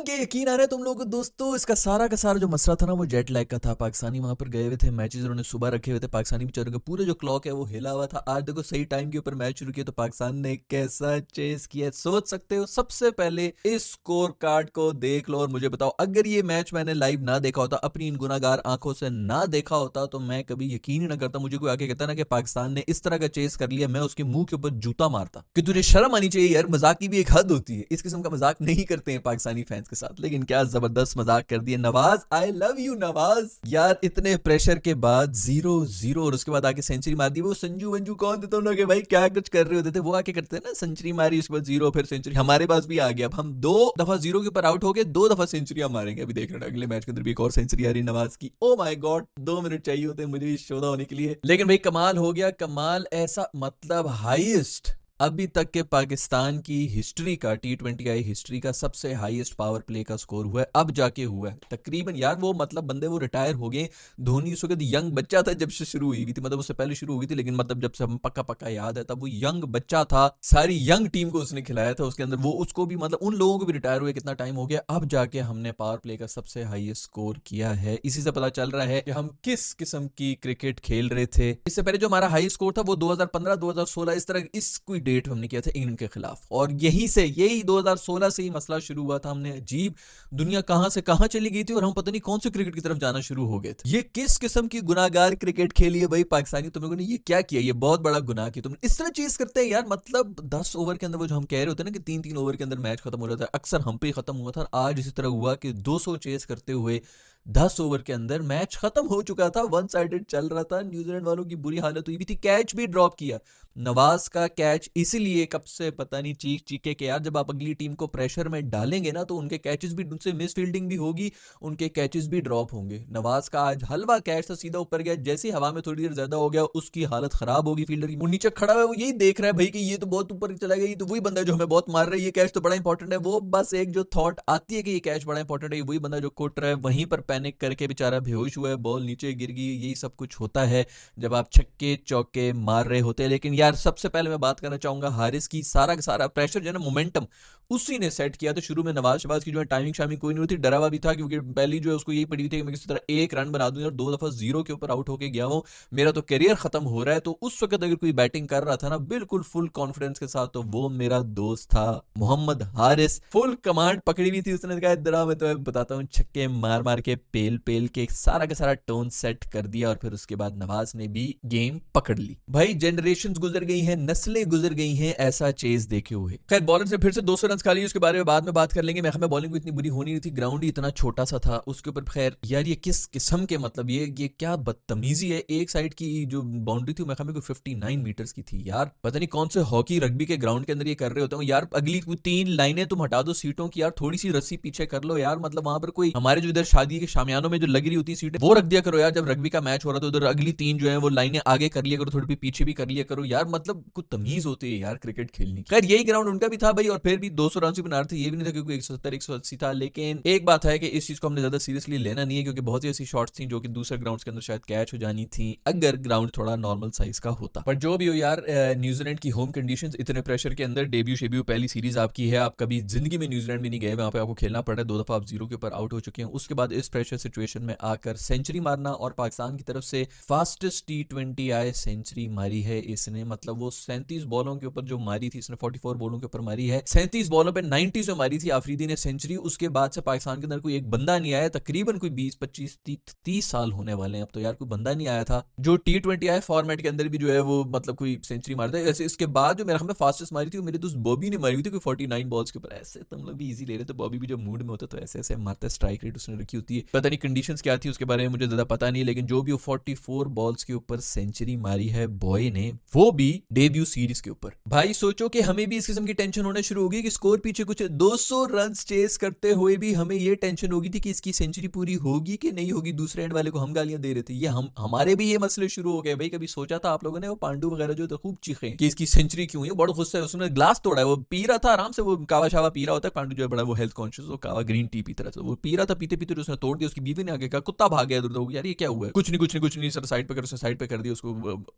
सुन के यकीन आ रहा है तुम लोगों को दोस्तों, इसका सारा का सारा जो मसला था ना वो जेट लैग का था। पाकिस्तानी वहां पर गए हुए थे, मैचेस उन्होंने सुबह रखे हुए थे। पाकिस्तानी बेचारों का पूरा जो क्लॉक है वो हिला हुआ था। आज देखो सही टाइम के ऊपर मैच शुरू किया तो पाकिस्तान ने कैसा चेस किया, सोच सकते हो। सबसे पहले इस स्कोर कार्ड को देख लो और मुझे बताओ, अगर ये मैच मैंने लाइव ना देखा होता, अपनी इन गुनाहगार आंखों से ना देखा होता, तो मैं कभी यकीन ही ना करता। मुझे कोई आके कहता ना कि पाकिस्तान ने इस तरह का चेस कर लिया, मैं उसके मुंह के ऊपर जूता मारता कि तुझे शर्म आनी चाहिए यार। मजाक की भी एक हद होती है, इस किस्म का मजाक नहीं करते हैं पाकिस्तानी फैंस के साथ, लेकिन क्या जबरदस्त मजाक कर दिए। Nawaz, I love you Nawaz यार। इतने प्रेशर के बाद 0-0 और उसके बाद आके सेंचुरी मार दी। वो संजू वंजू कौन थे तुम लोग कि भाई क्या कुछ कर रहे होते थे, वो आके करते हैं ना, सेंचुरी मारी उसके बाद 0 फिर सेंचुरी। हमारे पास भी आ गया, अब हम 2 दफा 0 के ऊपर आउट हो गए, 2 दफा सेंचुरी मारेंगे। अभी देख रहे अगले मैच के अंदर भी एक और सेंचुरी आ रही नवाज की। ओ माय गॉड, 2 मिनट चाहिए होते मुझे भी शोधा होने के लिए, लेकिन भाई कमाल हो गया। कमाल ऐसा मतलब हाईएस्ट अभी तक के पाकिस्तान की हिस्ट्री का, T20I हिस्ट्री का सबसे हाईएस्ट पावर प्ले का स्कोर हुआ है, अब जाके हुआ है तकरीबन। यार वो मतलब बंदे वो रिटायर हो गए। धोनी उस वक्त यंग बच्चा था जब से शुरू हुई थी, मतलब उससे पहले शुरू हुई थी, लेकिन मतलब जब से हम पक्का पक्का याद है तब वो यंग बच्चा था। सारी यंग टीम को उसने खिलाया था उसके अंदर, वो उसको भी मतलब उन लोगों को भी रिटायर हुए कितना टाइम हो गया, अब जाके हमने पावर प्ले का सबसे हाईएस्ट स्कोर किया है। इसी से पता चल रहा है कि हम किस किस्म की क्रिकेट खेल रहे थे। इससे पहले जो हमारा हाई स्कोर था वो 2015-2016 इस तरह इस कोई डेट हमने किया था इंग्लैंड के खिलाफ, और यही 2016 से ही मसला शुरू हुआ था। हमने अजीब, दुनिया कहां से कहां चली गई थी और हम पता नहीं कौन से क्रिकेट की तरफ जाना शुरू हो गए थे। ये किस किस्म की गुनाहगार क्रिकेट खेली है भाई पाकिस्तानी, तुम लोगों ने ये क्या किया, ये बहुत बड़ा गुनाह किया तुमने। इस तरह चीज करते हैं यार, मतलब 10 ओवर के अंदर वो जो हम कह रहे होते हैं ना कि 3-3 ओवर के अंदर मैच खत्म हो जाता है, अक्सर हम पे खत्म हुआ था। आज इसी तरह हुआ कि 200 चेस करते हुए 10 ओवर के अंदर मैच खत्म हो चुका था, वन साइडेड चल रहा था। न्यूजीलैंड वालों की बुरी हालत हुई भी थी, कैच भी ड्रॉप किया नवाज का कैच, इसीलिए कब से पता नहीं चीख चीखे के यार जब आप अगली टीम को प्रेशर में डालेंगे ना तो उनके कैचेस भी, उनसे मिस फील्डिंग भी होगी, उनके कैचेस भी ड्रॉप होंगे। नवाज का आज हलवा कैच था, सीधा ऊपर गया, जैसे ही हवा में थोड़ी देर ज्यादा हो गया उसकी हालत खराब होगी फील्डर की। वो नीचे खड़ा है, वो यही देख रहा है भाई कि ये तो बहुत ऊपर चला गया, ये तो वही बंदा है जो हमें बहुत मार रहा है, ये कैच तो बड़ा इंपॉर्टेंट है। वो बस एक जो थॉट आती है कि ये कैच बड़ा इंपॉर्टेंट है, वही बंदा जो कुट रहा है, वहीं पर पैनिक करके बेचारा बेहोश हुआ है, बॉल नीचे गिर गई। यही सब कुछ होता है जब आप छक्के चौके मार रहे होते हैं। लेकिन यार सबसे पहले मैं बात करना चाहूंगा हारिस की। सारा का सारा प्रेशर जो है ना, मोमेंटम उसी ने सेट किया था। शुरू में नवाज शबाज की जो है टाइमिंग शामिंग कोई नहीं होती, डरा हुआ भी था क्योंकि पहली जो है उसको यही पड़ी थी कि मैं किसी तरह एक रन बना दूं, और 2 दफा 0 के ऊपर आउट होके गया हूं, मेरा तो करियर खत्म हो रहा है। तो उस वक्त अगर कोई बैटिंग कर रहा था ना बिल्कुल फुल कॉन्फिडेंस के साथ, तो वो मेरा दोस्त था मोहम्मद हारिस। फुल कमांड पकड़ी हुई थी उसने, कहा इधर मैं तुम्हें बताता हूँ, छक्के मार मार के पेल पेल के सारा का सारा टोन सेट कर दिया। और फिर उसके बाद नवाज ने भी गेम पकड़ ली। भाई जनरेशंस गुजर गई हैं, नस्लें गुजर गई हैं ऐसा चेज देखे हुए। खैर बॉलर से फिर से 200 रन खा लिए, उसके बारे में बाद में बात कर लेंगे। मैं बॉलिंग को इतनी बुरी होनी नहीं थी, ग्राउंड ही इतना छोटा सा था उसके ऊपर। खैर यार ये किस किस्म के, मतलब ये क्या बदतमीजी है। एक साइड की जो बाउंड्री थी मैं 59 मीटर्स की थी यार, पता नहीं कौन से हॉकी रग्बी के ग्राउंड के अंदर ये कर रहे होते हैं यार। अगली 3 लाइनें तुम हटा दो सीटों की यार, थोड़ी सी रस्सी पीछे कर लो यार। मतलब वहां पर कोई हमारे जो इधर शादी के शामियानों में जो लगी रही होती सीटें वो रख दिया करो यार, जब रग्बी का मैच हो रहा था उधर अगली 3 जो है वो लाइनें आगे कर लिया करो, थोड़ी पीछे भी कर लिया करो यार। मतलब कुछ तमीज होती है यार क्रिकेट खेलने की। खैर यही ग्राउंड उनका भी था भाई, और फिर भी 200 रन से बना रहे थे, ये भी नहीं था क्योंकि 170-180 था। लेकिन एक बात है कि इस चीज को हमने ज्यादा सीरियसली लेना नहीं है, क्योंकि बहुत ही ऐसी शॉट्स थी जो कि दूसरे ग्राउंड के अंदर शायद कैच हो जानी थी अगर ग्राउंड थोड़ा नॉर्मल साइज का होता। पर जो भी हो यार, न्यूजीलैंड की होम कंडीशंस, इतने प्रेशर के अंदर डेब्यू शेब्यू पहली सीरीज आपकी है, आप कभी जिंदगी में न्यूजीलैंड भी नहीं गए, वहां पे आपको खेलना पड़ रहा है, 2 दफा आप 0 के ऊपर आउट हो चुके हैं। उसके बाद इस प्रेशर सिचुएशन में आकर सेंचुरी मारना, और पाकिस्तान की तरफ से फास्टेस्ट T20I सेंचुरी मारी है इसने। मतलब वो 37 बॉलों के ऊपर जो मारी थी इसने, 44 बॉलों के ऊपर मारी है, 37 बॉलों पे 90 से मारी थी आफरीदी ने सेंचुरी। उसके बाद से पाकिस्तान के अंदर कोई एक बंदा नहीं आया, तकरीबन कोई 20-25-30 साल होने वाले हैं अब तो यार, कोई बंदा नहीं आया था जो T20I फॉर्मेट के अंदर भी जो है वो मतलब कोई सेंचुरी मारता है। ऐसे इसके बाद जो मेरे हमें फास्टेस्ट मारी थी वो मेरे दोस्त बॉबी ने मारी हुई थी, कोई 49 बॉल्स के ऊपर। ऐसे तुम लोग भी इजी ले रहे थे, बॉबी भी जो मूड में होता तो ऐसे ऐसे मारता है, स्ट्राइक रेट उसने रखी होती है। पता नहीं कंडीशंस क्या थी उसके बारे में मुझे ज्यादा पता नहीं, लेकिन जो भी 44 बॉल्स के ऊपर सेंचुरी मारी है बॉय ने, वो भी डेब्यू सीरीज के ऊपर। भाई सोचो कि हमें भी इस किस्म की टेंशन होना शुरू होगी कि स्कोर पीछे कुछ 200 रन चेस करते हुए भी हमें ये टेंशन होगी थी कि इसकी सेंचुरी पूरी होगी कि नहीं होगी। दूसरे एंड वाले को हम गालियां दे रहे थे, ये हमारे भी ये मसले शुरू हो गए। भाई कभी सोचा था आप लोगों ने, वो पांडु वगैरह जो तो खूब चीखे कि इसकी सेंचुरी क्यों है, बड़ा गुस्सा है, उसने ग्लास तोड़ा है, वो पी रहा था आराम से, वो कावा शावा पी रहा होता है पांडु जो है बड़ा वो हेल्थ कॉन्शियस, वो कावा ग्रीन टी पी तरह से वो पी रहा था, पीते पीते उसने तोड़ दिया, उसकी बीवी ने आगे कहा, कुत्ता भाग गया इधर, यार ये क्या हुआ है, कुछ नहीं सर, साइड पे कर, उसने साइड पे कर दिया उसको।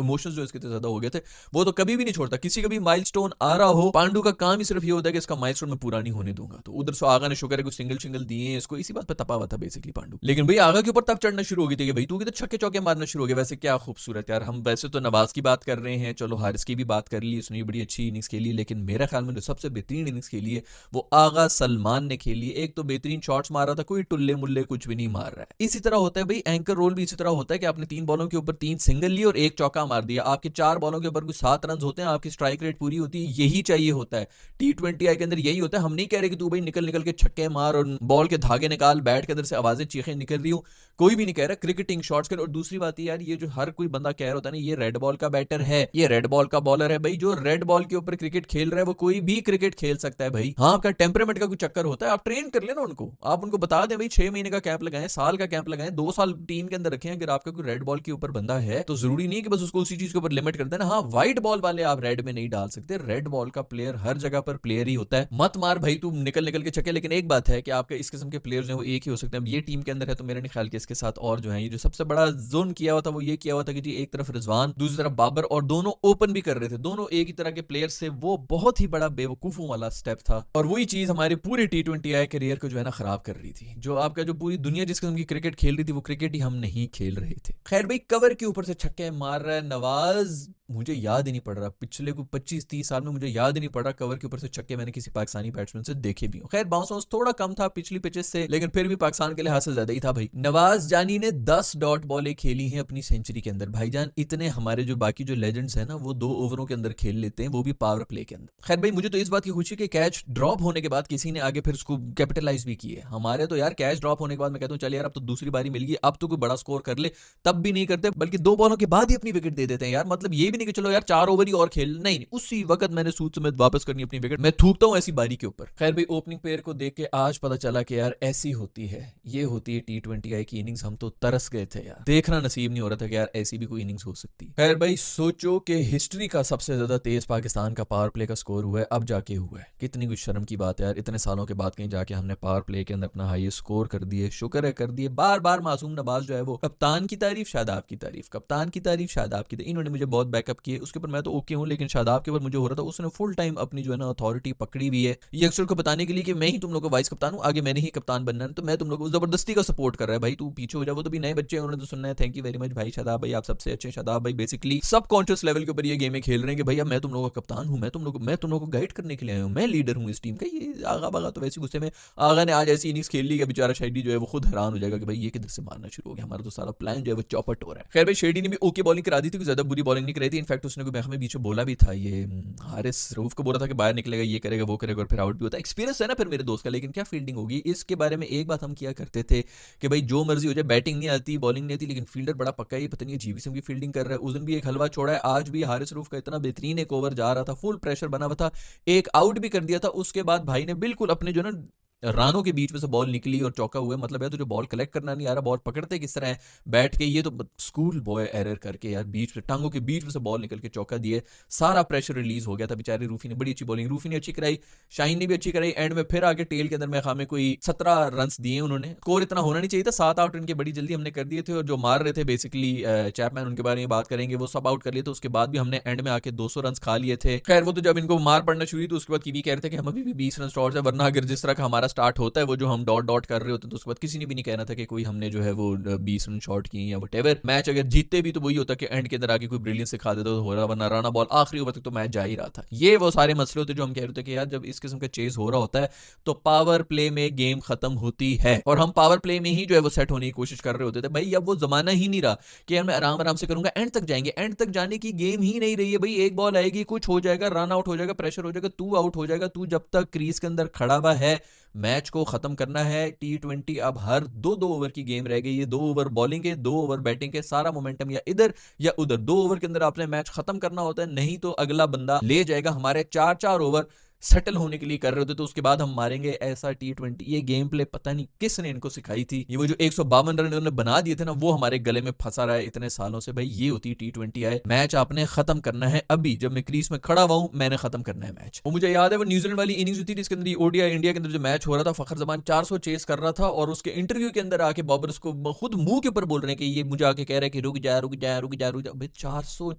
इमोशंस जो इसके ज्यादा हो गए थे, वो तो कभी भी नहीं छोड़ता, किसी का भी माइलस्टोन आ रहा हो, पांडु का काम ही सिर्फ ये होता है कि इसका माइलस्टोन मैं पूरा नहीं होने दूंगा। तो उधर से आगा ने शुक्र है कुछ सिंगल दिए इसको, इसी बात पे तपा हुआ था बेसिकली पांडु। लेकिन भाई आगा के ऊपर तब चढ़ना शुरू हो गई थी कि भाई तू तो छक्के चौके मारना शुरू हो गया। वैसे क्या खूबसूरत यार, हम वैसे तो नवाज की बात कर रहे हैं, चलो हारिस की भी बात कर ली, उसने बड़ी अच्छी इनिंग्स खेली, लेकिन मेरा ख्याल में जो सबसे बेहतरीन इनिंग्स खेली है वो आगा सलमान ने खेली। एक तो बेहतरीन शॉट्स मार रहा था, कोई टुल्ले मुल्ले कुछ भी नहीं मार रहा है। इसी तरह होता है भाई, एंकर रोल भी इसी तरह होता है कि आपने 3 बॉलों के ऊपर 3 सिंगल लिए और 1 चौका मार दिया, आपके 4 बॉलों के ऊपर कुछ 7 रन होते हैं, आपकी स्ट्राइक रेट पूरी होती है। यही चाहिए होता है T20I के अंदर, यही होता है। हम नहीं कह रहे कि तू भाई निकल के छक्के मार और बॉल के धागे निकाल, बैट के अंदर से आवाजें चीखें निकल रही हो, कोई भी नहीं कह रहा क्रिकेटिंग शॉट्स कर। और दूसरी बात यार, ये जो हर कोई बंदा कह रहा होता है ना, ये रेड बॉल का बैटर है, ये रेड बॉल का बॉलर है, भाई जो रेड बॉल के ऊपर क्रिकेट खेल रहा है वो कोई भी क्रिकेट खेल सकता है भाई। हाँ, आपका टेम्परामेंट का कोई चक्कर होता है, आप ट्रेन कर लेना उनको, आप उनको बता दें भाई 6 महीने का कैंप लगाएं, साल का कैंप लगाएं, 2 साल टीम के अंदर रखें। अगर आपका कोई रेड बॉल के ऊपर बंदा है तो जरूरी नहीं कि बस उसको उसी चीज के ऊपर लिमिट कर देना। हाँ, व्हाइट बॉल वाले आप रेड में नहीं डाल सकते, रेड बॉल का प्लेयर हर जगह पर प्लेयर ही होता है। मत मार भाई तू निकल के चके। लेकिन एक बात है कि आपके इस किस्म के प्लेयर्स हैं वो एक ही हो सकते हैं। अब ये टीम के अंदर है तो मेरा नहीं ख्याल कि इसके साथ और जो है, ये जो सबसे बड़ा जोन किया हुआ था वो ये किया हुआ था कि जी एक तरफ रिजवान, दूसरी तरफ बाबर, और दोनों ओपन भी कर रहे थे, दोनों एक ही तरह के प्लेयर्स थे। वो बहुत ही बड़ा बेवकूफों वाला स्टेप था और वही चीज हमारे पूरे T20I करियर को जो है ना खराब कर रही थी। जो आपका जो पूरी दुनिया जिस किस्म की क्रिकेट खेल रही थी वो क्रिकेट ही हम नहीं खेल रहे थे। खैर भाई, कवर के ऊपर से छक्के मार रहा है नवाज, मुझे याद ही नहीं पड़ रहा पिछले को 25-30 साल में, मुझे याद ही नहीं पड़ रहा कवर के ऊपर से छक्के मैंने किसी पाकिस्तानी बैट्समैन से देखे भी हो। खैर बाउंस थोड़ा कम था पिछली पिचेस से, लेकिन फिर भी पाकिस्तान के लिहाज से ज्यादा ही था भाई। नवाज जानी ने 10 डॉट बॉलें खेली हैं अपनी सेंचुरी के अंदर। भाईजान इतने हमारे जो बाकी जो लेजेंड्स हैं ना वो 2 ओवरों के अंदर खेल लेते हैं, वो भी पावर प्ले के अंदर। खैर भाई, मुझे तो इस बात की खुशी कि कैच ड्रॉप होने के बाद किसी ने आगे फिर उसको कैपिटलाइज भी किए। हमारे तो यार कैच ड्रॉप होने के बाद मैं कहता हूँ चल यार अब तो दूसरी बारी मिल गई, अब तो कोई बड़ा स्कोर कर ले, तब भी नहीं करते, बल्कि 2 बॉलों के बाद ही अपनी विकेट दे देते हैं यार। मतलब ये भी नहीं कि चलो यार 4 ओवर ही और खेल, नहीं, उसी वक्त मैंने सूद समेत वापस करनी अपनी विकेट, मैं थूकता हूं ऐसी बारी के ऊपर। खैर भाई, ओपनिंग पेयर को देख के आज पता चला कि यार ऐसी होती है, ये होती है T20I की इनिंग्स। हम तो तरस गए थे यार, देखना नसीब नहीं हो रहा था कि यार ऐसी भी कोई इनिंग्स हो सकती है। खैर भाई, सोचो कि हिस्ट्री का सबसे ज्यादा तेज पाकिस्तान का पावर प्ले का स्कोर हुआ है, अब जाके हुआ है। कितनी कुछ शर्म की बात है यार, इतने सालों के बाद कहीं जाके हमने पावर प्ले के अंदर अपना हाईएस्ट स्कोर कर दिए। शुक्र है कर दिए। बार बार मासूम नवाज जो है वो कप्तान की तारीफ शादाब की तारीफ, कप्तान की तारीफ शादाब की, इन्होंने मुझे बहुत बैकअप किए, उसके ऊपर मैं तो ओके हूँ। लेकिन शादाब के ऊपर मुझे हो रहा था उसने फुल टाइम अपनी जो है ना अथॉरिटी पकड़ी हुई है, ये अक्सर को बताने के लिए कि मैं ही तुम लोग का वाइस कप्तान हूँ, आगे मैंने ही कप्तान बनना है, तो मैं तुम लोग को जबरदस्ती का सपोर्ट कर रहा है भाई, तू पीछे हो जा। वो तो भी नए बच्चे हैं, उन्होंने तो सुनना है। थैंक यू वेरी मच भाई शादाब भाई, आप सबसे अच्छे। शादाब भाई बेसिकली सब कॉन्शियस लेवल के ऊपर ये गेमें खेल रहे हैं कि भैया मैं तुम लोगों का कप्तान हूँ, मैं तुम लोगों को गाइड करने के लिए आया हूँ, मैं लीडर हूँ इस टीम का। ये आगा बागा तो वैसे गुस्से में, आगा ने आज ऐसी इनिंग्स खेल ली कि बेचारा शेडी जो है वो खुद हैरान हो जाएगा कि भाई ये किधर से मारना शुरू हो गया, हमारा तो सारा प्लान जो है वो चौपट हो रहा है। खैर भाई, शेडी ने भी ओके बॉलिंग करा दी थी, ज्यादा बुरी बॉलिंग नहीं कराई थी। इनफैक्ट उसने कोई में बीच में बोला भी था, ये हारिस रऊफ को बोला था कि बाहर निकलेगा, ये करेगा वो करेगा, और फिर आउट भी होता है। एक्सपीरियंस है ना फिर मेरे दोस्त का। लेकिन क्या फील्डिंग होगी, इसके बारे में एक बात हम किया करते थे कि भाई जो मर्जी हो जाए, बैटिंग नहीं आती, बॉलिंग नहीं आती, लेकिन फील्डर बड़ा पक्का ही, पता नहीं अजीब किस्म की फील्डिंग कर रहा है। उस दिन भी एक हलवा छोड़ा है, आज भी हारिस रऊफ का इतना बेहतरीन एक ओवर जा रहा था, फुल प्रेशर बना हुआ था, एक आउट भी कर दिया था। उसके बाद भाई ने बिल्कुल अपने जो ना रानों के बीच में से बॉल निकली और चौका हुआ। मतलब है तो जो बॉल कलेक्ट करना नहीं आ रहा, बॉल पकड़ते किस तरह है बैठ के, ये तो स्कूल बॉय एरर करके यार बीच में टांगों के बीच में से बॉल निकल के चौका दिए, सारा प्रेशर रिलीज हो गया था। बेचारे रूफी ने बड़ी अच्छी बॉलिंग, रूफी ने अच्छी कराई, शाहीन ने भी अच्छी कराई, एंड में फिर आगे टेल के अंदर मैं खामे कोई 17 रन दिए उन्होंने। स्कोर इतना होना नहीं चाहिए था, 7 आउट इनके बड़ी जल्दी हमने कर दिए थे। और जो मार रहे थे बेसिकली चैपमैन, उनके बारे में बात करेंगे, वो सब आउट कर लिए थे। उसके बाद भी हमने एंड में आके 200 रन खा लिए थे। खैर वो तो जब इनको मार पड़ना शुरू हुई तो उसके बाद कीवी कह रहे थे कि हम अभी भी 20 रन शॉर्ट है, वरना अगर जिस तरह का हमारा स्टार्ट होता है वो जो हम डॉट डॉट कर रहे होते हैं तो उसके बाद किसी ने भी नहीं कहना था कि कोई हमने जो है वो 20 रन शॉट किए या व्हाटएवर। मैच अगर जीतते भी तो वही होता कि एंड के अंदर आके कोई ब्रिलियंस सिखा देता तो हो रहा, वरना राना बॉल आखिरी ओवर तक तो मैच जा ही रहा था। ये वो सारे मसले होते जो हम कह रहे थे कि यार जब इस किस्म का चेज हो रहा होता है तो पावर प्ले में गेम खत्म होती है, और हम पावर प्ले में ही जो है वो सेट होने की कोशिश कर रहे होते थे। भाई अब वो जमाना ही नहीं रहा कि यार मैं आराम आराम से करूंगा, एंड तक जाएंगे, एंड तक जाने की गेम ही नहीं रही है भाई। एक बॉल आएगी, कुछ हो जाएगा, रन आउट हो जाएगा, प्रेशर हो जाएगा, तू आउट हो जाएगा। तू जब तक क्रीज के अंदर खड़ा हुआ है, मैच को खत्म करना है। T20 अब हर 2-2 ओवर की गेम रह गई है, 2 ओवर बॉलिंग के, 2 ओवर बैटिंग के, सारा मोमेंटम या इधर या उधर, 2 ओवर के अंदर आपने मैच खत्म करना होता है, नहीं तो अगला बंदा ले जाएगा। हमारे 4-4 ओवर सेटल होने के लिए कर रहे होते, तो उसके बाद हम मारेंगे ऐसा T20। ये गेम प्ले पता नहीं किसने इनको सिखाई थी, ये वो जो 152 रन इन्होंने बना दिए थे ना, वो हमारे गले में फंसा रहा है इतने सालों से। भाई ये होती है T20 आए, मैच आपने खत्म करना है अभी, जब मैं क्रीज में खड़ा हुआ हूं मैंने खत्म करना है मैच। वो मुझे याद है वो न्यूजीलैंड वाली इनिंग्स होती थी, जिसके अंदर ओडीआई इंडिया के अंदर जो मैच हो रहा था, फखर जमान 400 चेस कर रहा था, और उसके इंटरव्यू के अंदर आके बॉबर उसको खुद मुंह के ऊपर बोल रहे हैं कि ये मुझे आके कह रहा है कि रुक जा रुक जा रुक जा रुक जा। भाई 400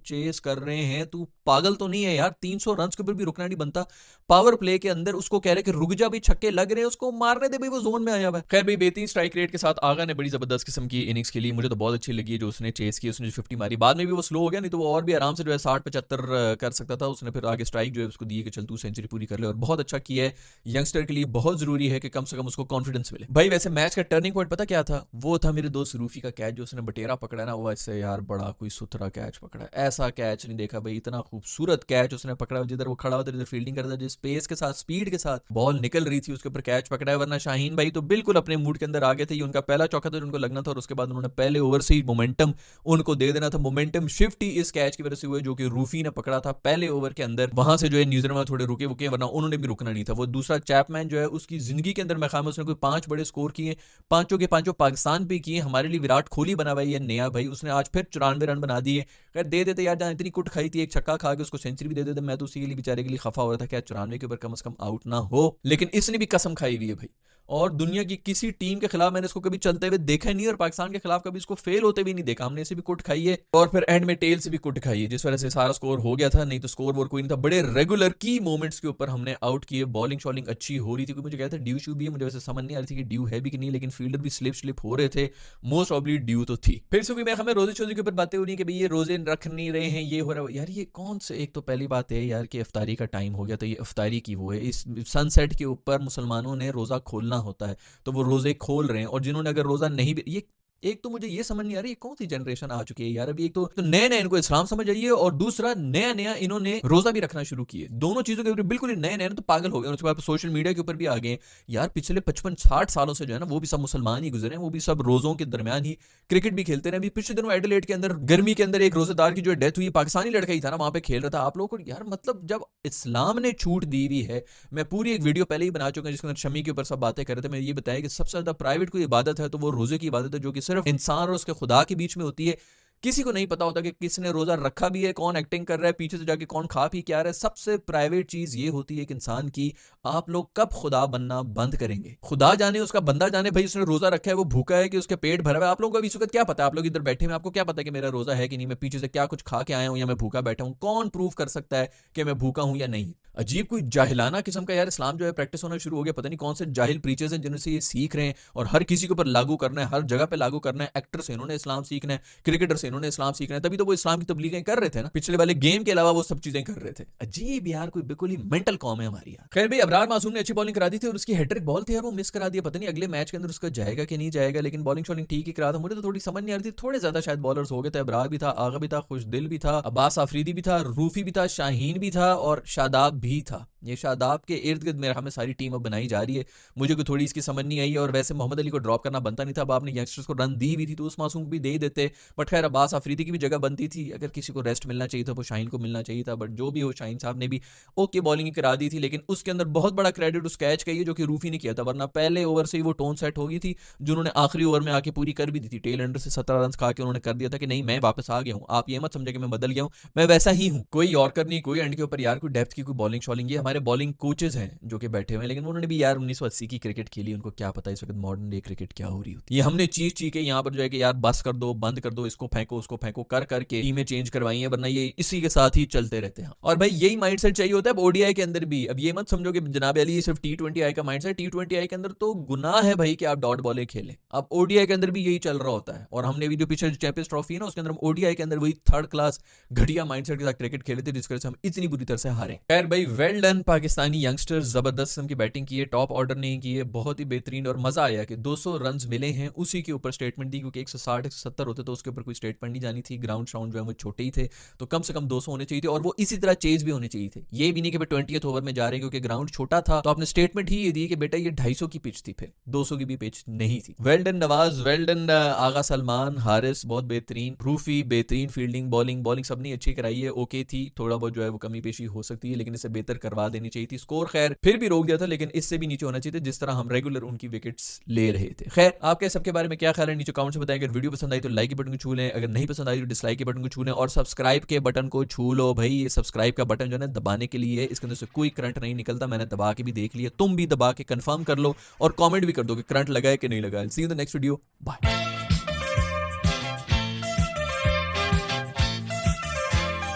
चेस कर रहे हैं, तू पागल तो नहीं है यार? 300 रन के ऊपर भी रुकना नहीं बनता। पावर प्ले के अंदर उसको कह रहे कि रुक जा भाई, छक्के लग रहे हैं, उसको मारने दे भाई, वो जोन में आया हुआ है। खैर भाई बेहतरीन स्ट्राइक रेट के साथ आगा ने बड़ी जबरदस्त किस्म की इनिंग्स खेली, मुझे तो बहुत अच्छी लगी है जो उसने चेस की, उसने जो 50 मारी। बाद में भी वो स्लो हो गया, नहीं तो वो और भी आराम से जो है 60-75 कर सकता था। उसने फिर आगे स्ट्राइक जो है उसको दी कि चल तू सेंचुरी पूरी कर ले, और बहुत अच्छा किया है। यंगस्टर के लिए बहुत जरूरी है कि कम से कम उसको कॉन्फिडेंस मिले। भाई वैसे मैच का टर्निंग पॉइंट पता क्या था? वो था मेरे दोस्त रूफी का कैच, जो उसने बटेरा पकड़ा ना, वो ऐसे यार बड़ा कोई सुथरा कैच पकड़ा, ऐसा कैच नहीं देखा भाई, इतना खूबसूरत कैच उसने पकड़ा। जिधर वो खड़ा होता है, फील्डिंग करता है, जिस पेस के साथ स्पीड के साथ बॉल निकल रही थी उसके ऊपर कैच पकड़ा है। वरना शाहीन भाई तो बिल्कुल अपने मूड के अंदर आ गए थे, ये उनका पहला चौका था जो उनको लगना था, और उसके बाद उन्होंने पहले ओवर से ही मोमेंटम उनको दे देना था। मोमेंटम शिफ्ट ही इस कैच की वजह से हुआ जो कि रूफी ने पकड़ा था पहले ओवर के अंदर। वहां से जो है न्यूजीलैंड थोड़े रुके वुके, वरना उन्होंने भी रुकना नहीं था। वो दूसरा चैपमैन जो है उसकी जिंदगी के अंदर मैं खाम उसने कोई 5 बड़े स्कोर किए, पांचों के पांचों पाकिस्तान पे किए। हमारे लिए विराट कोहली बना हुआ है नया भाई, उसने आज फिर 94 रन बना दिए। खैर दे देते यार, जहां इतनी कुट खाई थी, एक छक्का खा के उसको सेंचुरी भी दे देते। मैं तो उसी के लिए बेचारे के लिए खफा हो रहा था क्या 94 के ऊपर कम से कम आउट ना हो, लेकिन इसने भी कसम खाई हुई है भाई। और दुनिया की किसी टीम के खिलाफ मैंने इसको कभी चलते हुए देखा नहीं, और पाकिस्तान के खिलाफ कभी इसको फेल होते भी नहीं देखा। हमने इसे भी कुट खाई है, और फिर एंड में टेल से भी कुट खाई है, जिस वजह से सारा स्कोर हो गया था। नहीं तो स्कोर वोर कोई नहीं था, बड़े रेगुलर की मोमेंट्स के ऊपर हमने आउट किए। बॉलिंग शॉलिंग अच्छी हो रही थी, मुझे कहता है ड्यू शू भी है, मुझे वैसे समझ नहीं आ रही थी कि ड्यू है भी कि नहीं, लेकिन फील्डर भी स्लिप हो रहे थे, मोस्ट ऑब्ली ड्यू तो थी। फिर से भी मैं हमें रोजे चौधरी के ऊपर बातें हो रही है कि भाई ये रोजे रख नहीं रहे हैं, ये हो रहा है यार। ये कौन से, एक तो पहली बात है यार कि इफ्तारी का टाइम हो गया, तो ये इफ्तारी की वो है, इस सनसेट के ऊपर मुसलमानों ने रोजा खोलना होता है, तो वो रोजे खोल रहे हैं। और जिन्होंने अगर रोजा नहीं भी, ये एक तो मुझे ये समझ नहीं आ रही कौन सी जनरेशन आ चुकी है यार। अभी एक तो नए नए इनको इस्लाम समझ आई है, और दूसरा नया नया इन्होंने रोजा भी रखना शुरू किए। दोनों चीजों के ऊपर बिल्कुल नए नए तो पागल हो गए। उसके बाद सोशल मीडिया के ऊपर भी आ गए यार, पिछले 55-60 सालों से जो है ना, वो भी सब मुसलमान ही गुजरे हैं, वो भी सब रोजों के दरमियान ही क्रिकेट भी खेलते रहे। अभी पिछले दिनों एडिलेड के अंदर गर्मी के अंदर एक रोजेदार की जो डेथ हुई, पाकिस्तानी लड़का ही था ना, वहां पे खेल रहा था। आप लोगों को यार मतलब जब इस्लाम ने छूट दी हुई है, मैं पूरी एक वीडियो पहले ही बना चुका हूं जिसके अंदर शमी के ऊपर सब बातें कर रहे थे। मैं ये बताया कि सबसे ज्यादा प्राइवेट कोई इबादत है तो वो रोजे की इबादत है, जो कि सिर्फ इंसान और उसके खुदा के बीच में होती है। किसी को नहीं पता होता कि किसने रोजा रखा भी है, कौन एक्टिंग कर रहा है, पीछे से जाके कौन खा पी क्या रहा है। सबसे प्राइवेट चीज ये होती है एक इंसान की, आप लोग कब खुदा बनना बंद करेंगे? खुदा जाने, उसका बंदा जाने भाई, उसने रोजा रखा है, वो भूखा है कि उसके पेट भरा हुआ है। आप लोगों को अभी वक्त क्या पता है? आप लोग इधर बैठे हैं, आपको क्या पता है कि मेरा रोजा है कि नहीं, मैं पीछे से क्या कुछ खा के आया हूं या मैं भूखा बैठा हूं? कौन प्रूव कर सकता है कि मैं भूखा हूं या नहीं? अजीब कोई जाहिलाना किस्म का यार इस्लाम जो है प्रैक्टिस होना शुरू हो गया। पता नहीं कौन से जाहिल प्रीचर्स हैं जिनसे ये सीख रहे हैं, और हर किसी के ऊपर लागू करना है, हर जगह पे लागू करना है। एक्टर से इन्होंने इस्लाम सीखना है, क्रिकेटर से इन्होंने इस्लाम सीखना है, तभी तो वो इस्लाम की तबलीगें कर रहे थे ना। पिछले वाले गेम के अलावा वो सब चीजें कर रहे थे। अजीब यार, कोई बिल्कुल ही मेंटल कॉम है हमारी यार। खैर भाई अबरार मासूम ने अच्छी बॉलिंग करा दी थी, और उसकी हैट्रिक बॉल थी यार, वो मिस करा दिया। पता नहीं अगले मैच के अंदर उसका जाएगा कि नहीं जाएगा, लेकिन बॉलिंग शॉलिंग ठीक ही करा था। मुझे तो थोड़ी समझ नहीं आ रही थी, थोड़े ज्यादा शायद बॉलर्स हो गए थे। अबरार भी था, आगा भी था, खुशदिल भी था, अब्बास आफरीदी भी था, रूफी भी था, शाहीन भी था, और शादाब भी था। ये शादाब के इर्द गिर्द मेरा हमें सारी टीम अब बनाई जा रही है। मुझे कोई थोड़ी इसकी समझ नहीं आई, और वैसे मोहम्मद अली को ड्रॉप करना बनता नहीं था। अब आपने यंगस्टर्स को रन दी हुई थी तो उस मासूम को भी दे देते। बट खैर अब्बास आफरीदी की भी जगह बनती थी, अगर किसी को रेस्ट मिलना चाहिए था वो शाहीन को मिलना चाहिए था। बट जो भी हो, शाहीन साहब ने भी ओके बॉलिंग करा दी थी, लेकिन उसके अंदर बहुत बड़ा क्रेडिट उस कैच का ही है जो कि रूफी ने किया था। वरना पहले ओवर से ही वो टोन सेट हो गई थी, जो उन्होंने आखिरी ओवर में आके पूरी कर भी दी थी। टेल एंडर से 17 रन खा के उन्होंने कर दिया था कि नहीं मैं वापस आ गया हूँ, आप ये मत समझे कि मैं बदल गया हूँ, मैं वैसा ही हूँ। कोई यॉर्कर नहीं, कोई एंड के ऊपर यार कोई डेप्थ की कोई बॉलिंग शॉलिंग। ये हमारे बॉलिंग कोचेज हैं जो कि बैठे हुए हैं, लेकिन उन्होंने भी यार 1980 की क्रिकेट खेली, उनको क्या पता इस वक्त मॉडर्न डे क्रिकेट क्या हो रही होती है। ये हमने चीज ची के यहाँ पर जो है कि यार बस कर दो, बंद कर दो, इसको फेंको उसको फेंको कर करके टीमें चेंज करवाई है, वरना ये इसी के साथ ही चलते रहते हैं। और भाई यही माइंडसेट चाहिए होता है अब ओडीआई के अंदर भी। अब ये मत समझो कि जनाब अली सिर्फ T20I का माइंडसेट, T20I के अंदर तो गुनाह है भाई कि आप डॉट बॉलें खेलें। अब ओडीआई के अंदर भी यही चल रहा होता है, और हमने भी जो पीछे चैंपियंस ट्रॉफी है ना उसके अंदर हम ओडीआई के अंदर वही थर्ड क्लास घटिया माइंडसेट के साथ क्रिकेट खेले थे, जिसकी वजह से हम इतनी बुरी तरह से हारे। खैर भाई वेल डन पाकिस्तानी यंगस्टर्स, जबरदस्त किस्म की बैटिंग की है, टॉप ऑर्डर नहीं की है, बहुत ही बेहतरीन। और मजा आया कि 200 रन मिले हैं, उसी के ऊपर स्टेटमेंट दी, क्योंकि 160 170 होते तो उसके ऊपर कोई स्टेटमेंट नहीं जानी थी। ग्राउंड शाउंड जो है वो छोटे ही थे, तो कम से कम 200 होने चाहिए थे, और वो इसी तरह चेज भी होने चाहिए थे। ये भी नहीं कि 20th ओवर में जा रहे हैं क्योंकि ग्राउंड छोटा था, तो आपने स्टेटमेंट ही ये दी कि बेटा ये 250 की पिच थी, फिर 200 की भी पिच नहीं थी। Well done Nawaz, well done Agha Salman, Haris बहुत बेहतरीन, रूफी बेहतरीन फील्डिंग, बॉलिंग सब नहीं अच्छी कराई है, ओके थी। थोड़ा बहुत जो है वो कमी पेशी हो सकती है, लेकिन इसे बेहतर करवा बढ़ा देनी चाहिए थी। स्कोर खैर फिर भी रोक दिया था, लेकिन इससे भी नीचे होना चाहिए था जिस तरह हम रेगुलर उनकी विकेट्स ले रहे थे। खैर आपके सबके बारे में क्या ख्याल है नीचे कमेंट से बताएं। अगर वीडियो पसंद आई तो लाइक के बटन को छू लें, अगर नहीं पसंद आई तो डिसलाइक के बटन को छू लें, और सब्सक्राइब के बटन को छू लो भाई। ये सब्सक्राइब का बटन जो है दबाने के लिए है, इसके अंदर से कोई करंट नहीं निकलता, मैंने दबा के भी देख लिया, तुम भी दबा के कंफर्म कर लो और कमेंट भी कर दो कि करंट लगा है कि नहीं लगा है। See you in the next video, bye.